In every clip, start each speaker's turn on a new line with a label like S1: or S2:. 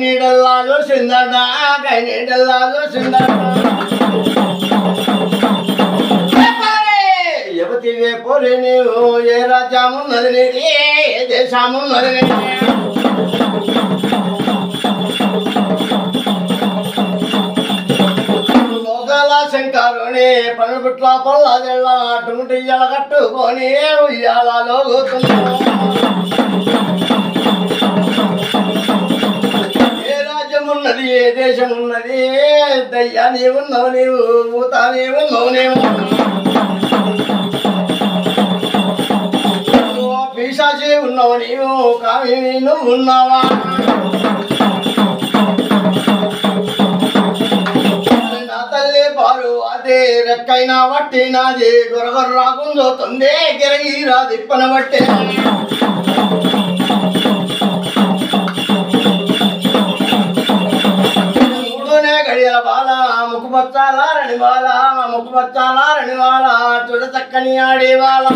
S1: నీడల్లా చూసిందట కై నీడల్లా చూసిందట యువతివే పోరే నీవు ఏ రాజ్యమున్నది నీది ఏ దేశమున్నది నీది లోకాల శంకరుని పనుపుట్ల పల్లాదెళ్ళ టుముటియ్యల కట్టుకొని ఉయ్యాలలో కూతున్నావు ఏ రాజ్యం ఉన్నది ఏ దేశం ఉన్నది దయ్యా నీవున్నావు నీవు భూత నీవున్నావు నీవు పిశాచి ఉన్నావు నీవు కామిని నువ్వు ఉన్నావా నా తల్లి పాలు అదే రెక్కైనా వట్టినాది గొరగొర్రా గుంజోతుంది గిరగిరా దిప్పన బట్టే మూడునే గడియల బాల ముక్కు పచ్చాలారని బాల ముక్కు పచ్చాలారని బాల చూడ చక్కని ఆడే బాల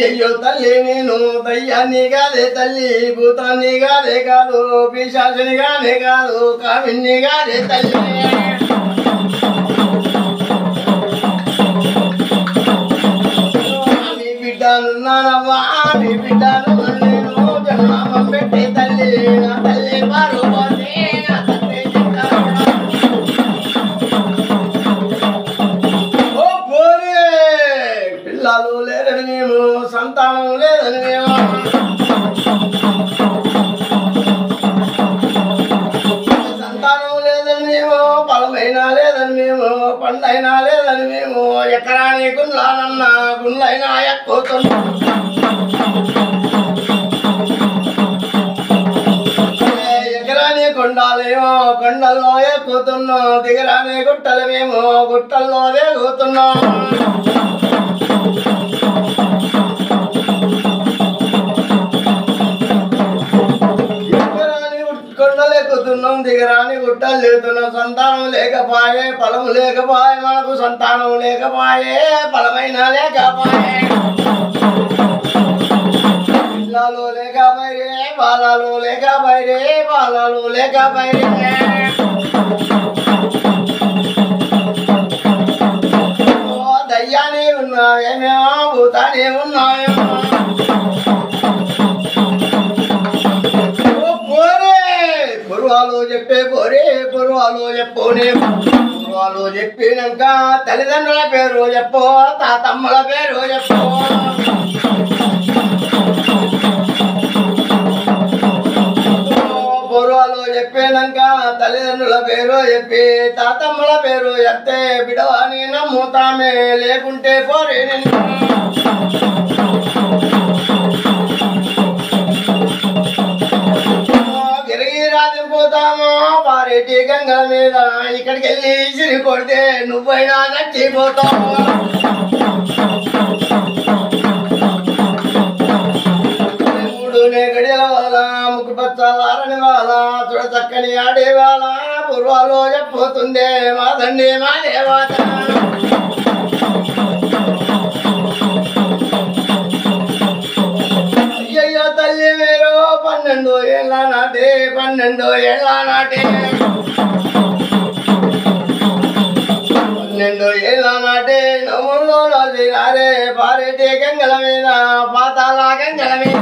S1: అయ్యో తల్లి నేను దయ్యాన్ని కాదే తల్లి భూతాన్ని కాదే కాదు పిశాచిని కాదే కాదు కామిన్ని కాదే తల్లి నీ బిడ్డనున్నానవ్వా నీ బిడ్డను నేను జన్మం పెట్టి తల్లి నా తల్లి పార్వతి నా తల్లి పిల్లలు లేరని మేము సంతానం లేదని మేము సంతానం లేదని మేము బలమైనా లేదని మేము పండైనా లేదని మేము ఎకరాని గుండ్లానన్నా గుండ్లైనా ఎక్కుతున్నాం ఎకరాని కొండాలేమో కొండల్లో ఎక్కుతున్నాం దిగరాని గుట్టలు మేము గుట్టల్లో దిగుతున్నాం కొండలెక్కుతున్నాం దిగరాని గుట్టలు లేతున్నాం సంతానం లేకపాయే ఫలము లేకపాయే మనకు సంతానం లేకపాయే ఫలమైన లేకపాయే పిల్లలు లేకపైరే బాలలు లేకపైరే బాలలు లేకపైరే దయ్యానే ఉన్నావేమో భూతానే ఉన్నావేమో పూర్వాలు చెప్పే పోరే పూర్వాలు చెప్పునే పూర్వాలు చెప్పినాక తల్లిదండ్రుల పేరు చెప్పు తాతమ్మల పేరు చెప్పు పూర్వాలు చెప్పినాక తల్లిదండ్రుల పేరు చెప్పి తాతమ్మల పేరు చెప్తే బిడవాని నమ్ముతామే లేకుంటే పోరే పోతామో పారేటి గంగల మీద ఇక్కడికి వెళ్ళి సిరి కొడితే నువ్వైనా నచ్చిపోతావు మూడునే గడియల వాళ్ళ ముక్కు పచ్చాలారని వాళ్ళ చూడ చక్కని ఆడే వాళ్ళ పూర్వాలు చెప్పబోతుందే మా తండ్రి మా దేవత అయ్యయ్యో తల్లి మీరు 12 ఏళ్ళ నాటే 12 ఏళ్ళ నాటే 12 ఏళ్ళ నాటే నవ్వుల్లో రారే పారేటి గంగల మీద పాతాల గంగల మీద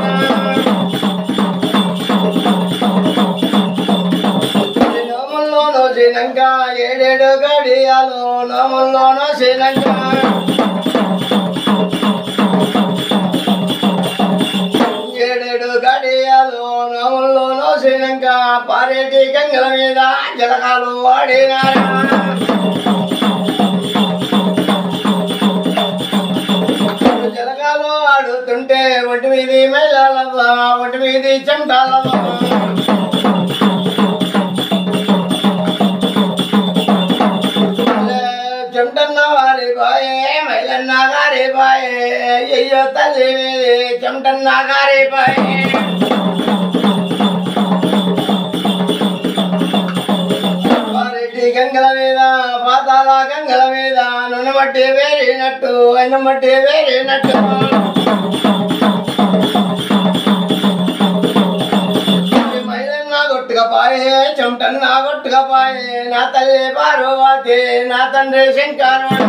S1: నవ్వుల్లో నోసినాక 7 గడియాలు నవ్వుల్లో నోసినాక గడియాలు నవ్వుల్లో నోసినాక పారేటి గంగల మీద జలకాలు వాడినారా జలకాలు ఆడుతుంటే ఒంటి మీది మైలాలవ్వ ఒంటి మీది చెమటాలవ్వ చెమటన్న వారి బాయే మైలన్న గారి బాయే అయ్యో తల్లి మీది చెమటన్న గారి బాయే గంగల మీద పాతాల గంగల మీద నూనె మట్టి వేరినట్టు అయిన మట్టి వేరినట్టు కన్నా కొట్టుకపోయి నా తల్లి పార్వతి నా తండ్రి శంకరుడు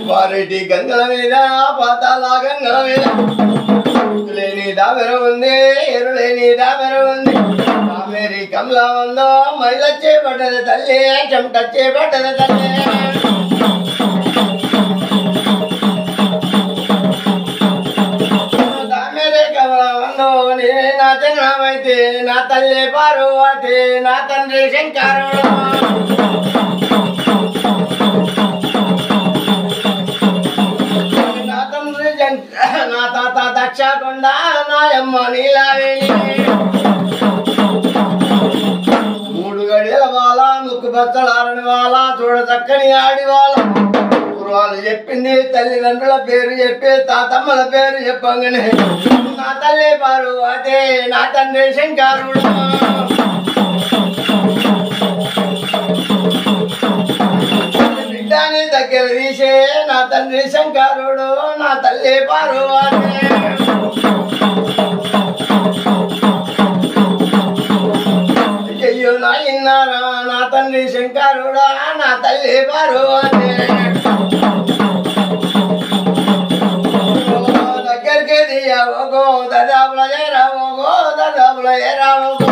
S1: వారెడ్డి గంగల మీద పాతాల గంగల మీద లేని దాబెర ఉంది ఎరులేని దాబెర ఉంది కావేరి కమలా ఉందో మైలచ్చే పడ్డది తల్లి చెమటచ్చే పడ్డది తల్లి కావేరి కమలా ఉందో నేనే నా జన్మమైతే నా తల్లి పార్వతి నా తండ్రి శంకరుడు నా తాత దక్షకొండ నాయమ్మ నీలావేణి మూడు గడియల వాళ్ళ ముక్కు బచ్చలారని వాళ్ళ చూడ చక్కని ఆడి వాళ్ళ పూర్వాలు చెప్పింది తల్లిదండ్రుల పేరు చెప్పి తాతమ్మల పేరు చెప్పంగానే నా తల్లి పార్వతి నా తండ్రి శంకరుడు బిడ్డని దగ్గర తీసే నా తండ్రి శంకరుడు నా తల్లి పార్వతి అయ్యో నా ఇన్నారా నా తండ్రి శంకరుడా నా తల్లి పార్వతి దగ్గరికి దియ్యవగో దదాపుల ఏరావగో దదాపుల ఏరావగో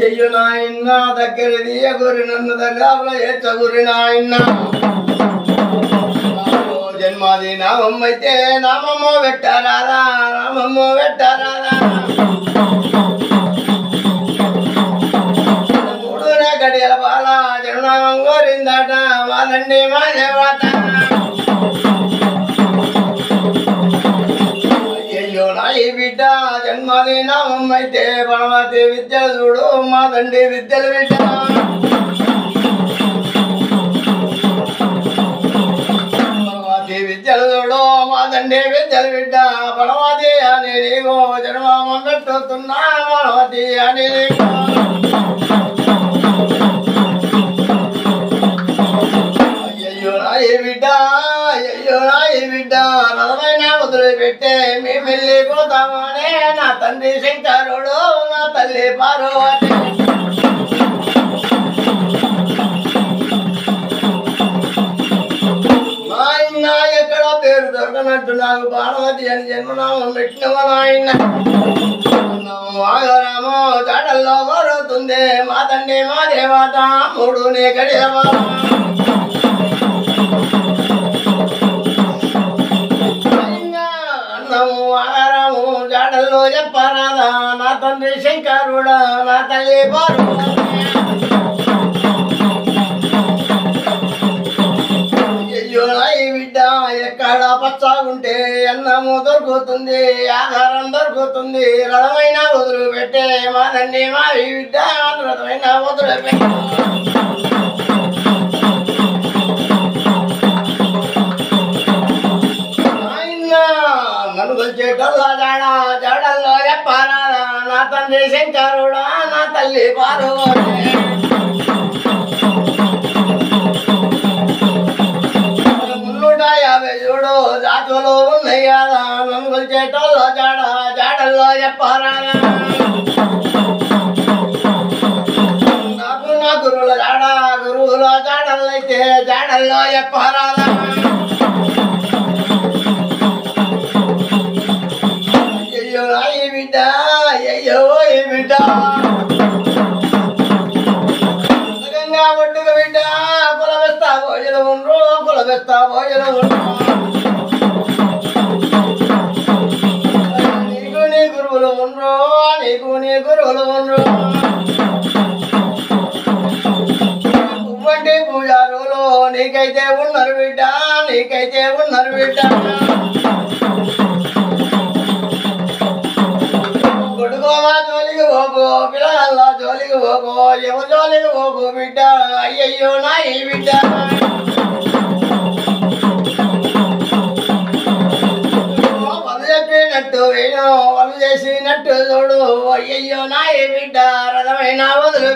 S1: అయ్యో నాయన్న దగ్గర దియ్యగురి నన్ను దదాపుల ఏచగురి నాయన్న జన్మాది నామమ్మ అయితే నామమ్మ పెట్టరాదా నామమ్మ పెట్టరాదా మూడునే గడియల బాల జన్మనామం కోరిందట మాదండి మా దేవత అయ్యో నా ఈ బిడ్డ జన్మాది నామమ్మ అయితే పరమతి విద్యలు చూడు మాదండి విద్యలు బిడ్డ విద్యలు చూడు మాదండి విద్యలు బిడ్డ పరమతి అని నీకు జన్మం పెట్టుతున్నా పరమతి అని అయ్యో నా ఈ బిడ్డ అయ్యో నా ఈ బిడ్డ రథమైన వదిలిపెట్టే మేము వెళ్ళిపోతామనే నా తండ్రి శంకరుడు నా తల్లి పార్వతి ఎక్కడ పేరు దొరకనట్టు నాకు పార్వతి అని జన్మనామం పెట్టినవా నాయన ఆగరామో చాటల్లో కోరుతుంది మా తండ్రి మా దేవత మూడు నీ గడియవా అన్నము ఆగారము చాటల్లో చెప్పరాదా నా తండ్రి శంకరుడా నా తల్లి పార్వతి అయ్యో నా ఈ బిడ్డ ఎక్కడ పచ్చాగుంటే అన్నము దొరుకుతుంది ఆహారం దొరుకుతుంది రథమైన వదులు పెట్టే మాదండి మా ఈ బిడ్డ రథమైన వదులు పెట్టే నన్ను వచ్చేటల్లా జాడల్లో చెప్పారాదా నా తండ్రి శంకరుడా నా తల్లి పార్వతి చూడు జాతులు ఉన్నాయి కదా నన్ను వచ్చేటోళ్ళు జాడల్లో చెప్పారాదా నాకు నా గురువుల గురువుల జాడల్లో అయితే జాడల్లో చెప్పారాదా అయ్యో ఈ బిడ్డ అయ్యో ఈ బిడ్డ గంగా ఒడ్డుకు బిడ్డ కులబెస్తా భోజనం ఉండ్రు కులబెస్తా భోజనం ఉండ్రు నీకు నీ గురువులు ఉండ్రు నీకు నీ గురువులు ఉండ్రు పువ్వంటి పూజారులు నీకైతే ఉన్నారు బిడ్డ నీకైతే ఉన్నారు బిడ్డ కొడుకోవా జోలికి పోకో పిల్లల జోలికి పోకో ఎవరు జోలికి పోకో బిడ్డ అయ్యయ్యో నా ఈ బిడ్డ వాళ్ళు చెప్పినట్టు వేణు వాళ్ళు చేసినట్టు చూడు అయ్యయ్యో నా ఈ బిడ్డ రథమైన వదులు